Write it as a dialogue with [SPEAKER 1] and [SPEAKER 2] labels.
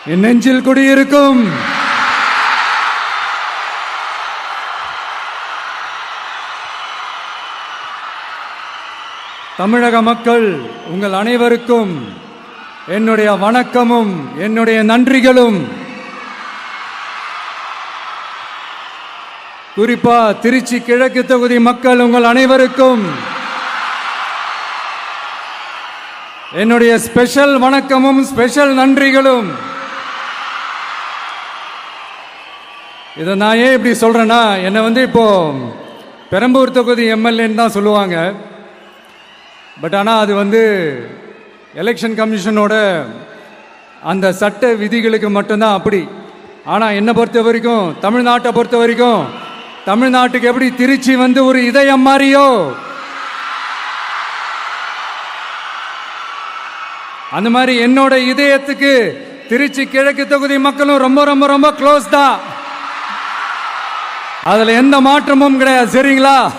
[SPEAKER 1] என் நெஞ்சில் குடியிருக்கும் தமிழக மக்கள் உங்கள் அனைவருக்கும் என்னுடைய வணக்கமும் என்னுடைய நன்றிகளும். குறிப்பா திருச்சி கிழக்கு தொகுதி மக்கள் உங்கள் அனைவருக்கும் என்னுடைய ஸ்பெஷல் வணக்கமும் ஸ்பெஷல் நன்றிகளும். இதை நான் ஏன் இப்படி சொல்றேன்னா, என்னை இப்போ பெரம்பூர் தொகுதி எம்எல்ஏன்னு தான் சொல்லுவாங்க. பட் ஆனால் அது எலெக்ஷன் கமிஷனோட அந்த சட்ட விதிகளுக்கு மட்டும்தான் அப்படி. ஆனால் என்னை பொறுத்த வரைக்கும், தமிழ்நாட்டை பொறுத்த வரைக்கும், தமிழ்நாட்டுக்கு எப்படி திருச்சி ஒரு இதயம் மாறியோ, அந்த மாதிரி என்னோட இதயத்துக்கு திருச்சி கிழக்கு தொகுதி மக்களும் ரொம்ப ரொம்ப ரொம்ப க்ளோஸ் தான். அதுல எந்த மாற்றமும் கிடையாது. சரிங்களா?